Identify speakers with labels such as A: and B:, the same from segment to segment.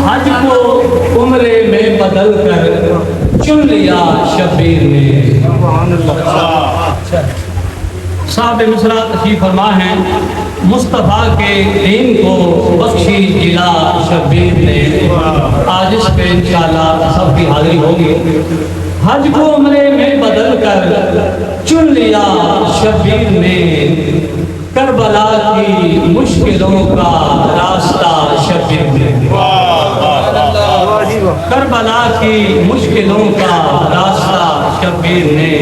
A: حج کو عمرے میں بدل کر چن لیا شبیر نے۔ صاحب مصرع تشریف فرما ہیں، مصطفیٰ کے دین کو بخشی جلا شبیر نے۔ آج اس پہ انشاءاللہ سب کی حاضری ہوگی۔ حج کو عمرے میں بدل کر چن لیا شبیر نے، کربلا کی مشکلوں کا راستہ شبیر نے۔ کربلا کی مشکلوں کا راستہ شبیر نے۔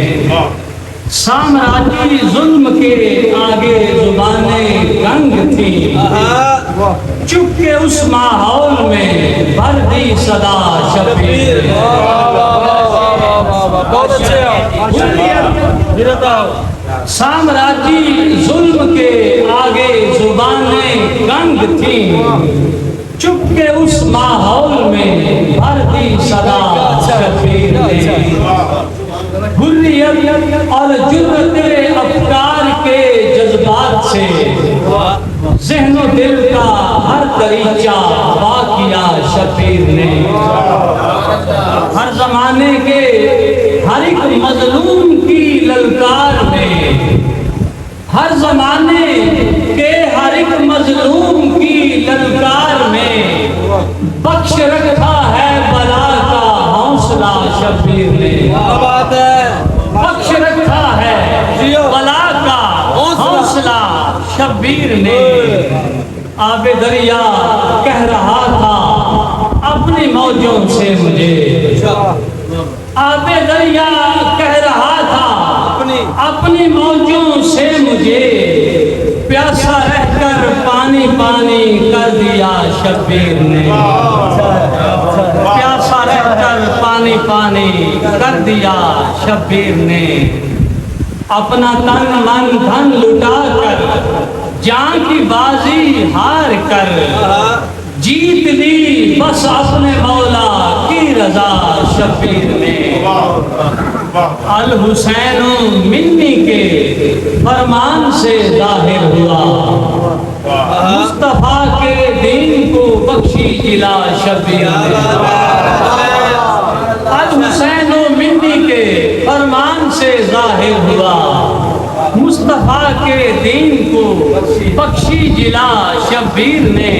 A: سامراجی ظلم کے آگے زبانیں گنگ تھی، چپ کے اس ماحول میں بھر دی صدا شبیر نے۔ سامراجی ظلم کے آگے زبانیں گنگ تھیں، چپ کے اس ماحول میں بھر دی صدا شبیر نے۔ حریت اور جرأت افکار کے جذبات سے ذہن و دل کا ہر دریچہ وا کیا شبیر نے۔ ہر زمانے کے ہر ایک مظلوم کی للکار میں، ہر زمانے کے ہر ایک مظلوم کی للکار میں بخش رکھا ہے بلا کا حوصلہ شبیر نے۔ بخش رکھا ہے بلا کا حوصلہ شبیر نے۔ آب دریا کہہ رہا تھا اپنی موجوں سے مجھے، آب دریا کہہ رہا تھا اپنی موجوں سے مجھے، پیاسا رہ کر پانی پانی کر دیا شبیر نے۔ پیاسا رہ کر پانی پانی کر دیا شبیر نے۔ اپنا تن من دھن لٹا کر، جان کی بازی ہار کر، جیت لی بس اپنے مولا کی رضا شبیر نے۔ الحسین منی کے فرمان سے ظاہر ہوا، مصطفیٰ کے دین کو بخشی جلا شبیر نے۔ الحسین منی کے فرمان سے ظاہر ہوا، مصطفیٰ کے دین کو بخشی جلا شبیر نے۔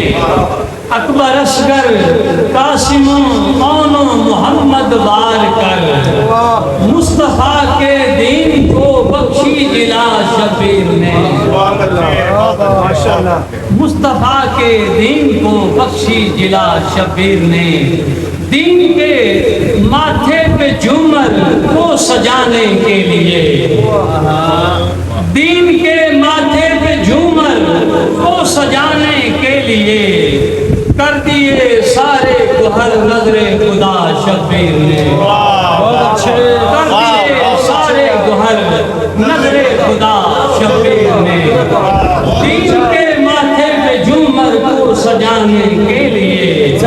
A: اکبر اصغر قاسم اون محمد وار کر، مصطفیٰ کے دین کو بخشی جلا شبیر نے۔ مصطفیٰ کے دین کو بخشی جلا شبیر نے۔ دین کے ماتھے پہ جھومر کو سجانے کے لیے، دین کے ماتھے پہ جھومر کو سجانے کے لیے کر دیے سارے گوہر نظر خدا شبیر نے۔ کر دیے سارے گوہر نظر خدا شبیر نے۔ دین کے ماتھے پہ جھومر کو سجانے کے لیے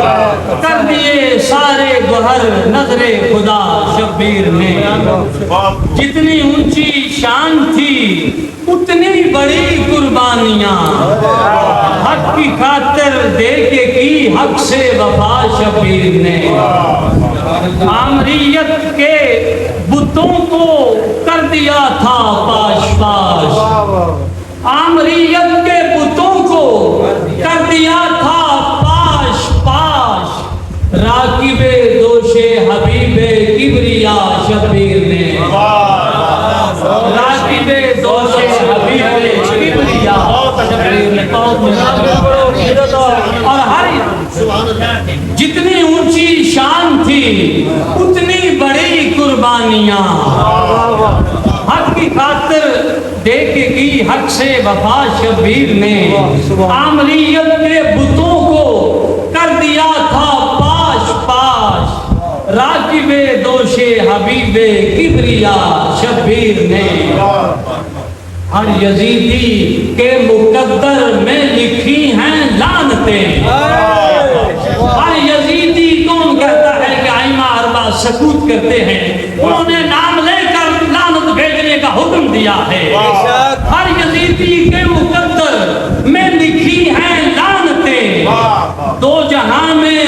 A: کر دیے سارے گوہر نظر خدا شبیر نے۔ جتنی اونچی شان تھی اتنی بڑی قربانیاں، حق کی خاطر دے کے کی حق سے وفا شبیر نے۔ آمریت کے بتوں کو کر دیا تھا پاش پاش، آمریت کے بتوں کو کر دیا تھا پاش پاش، راکب دوش حبیب کبریا شبیر نے۔ راکب دوش حبیب کبریا شبیر نے۔ اور ہر جتنی اونچی شان تھی اتنی بڑی قربانیاں، حق کی خاطر دے کے کی حق سے وفا شبیر نے۔ آمریت کے بتوں کو کر دیا تھا پاش پاش، راکب دوش حبیب کبریا شبیر نے۔ ہر یزیدی کے مقدر میں لکھی ہیں لعنتیں، ہر یزیدی کون کہتا ہے کہ ائمہ اربعہ سکوت کرتے ہیں، انہوں نے نام لے کر لعنت بھیجنے کا حکم دیا ہے۔ ہر یزیدی کے مقدر میں لکھی ہیں لعنتیں، دو جہاں میں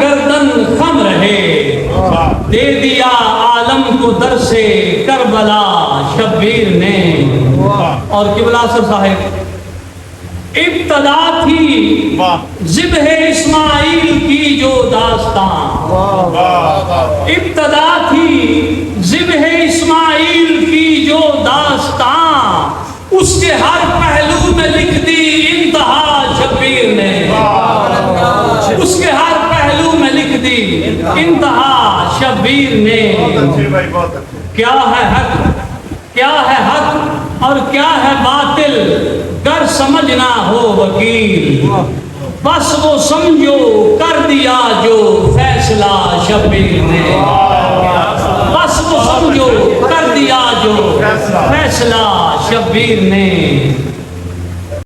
A: گردن خم رہے، دے دیا عالم کو درس کربلا شبیر نے۔ اور قبلہ صاحب ابتدا تھی ذبح اسماعیل کی جو داستان، ابتدا تھی ذبح اسماعیل کی جو داستان، اس کے ہر پہلو میں لکھ دی انتہا شبیر نے، اس کے ہر پہلو میں لکھ دی انتہا شبیر نے۔ کیا ہے حق، کیا ہے حق اور کیا ہے باطل، گر سمجھنا ہو وکیل، بس وہ سمجھو کر دیا جو فیصلہ شبیر نے، بس وہ سمجھو کر دیا جو فیصلہ شبیر نے۔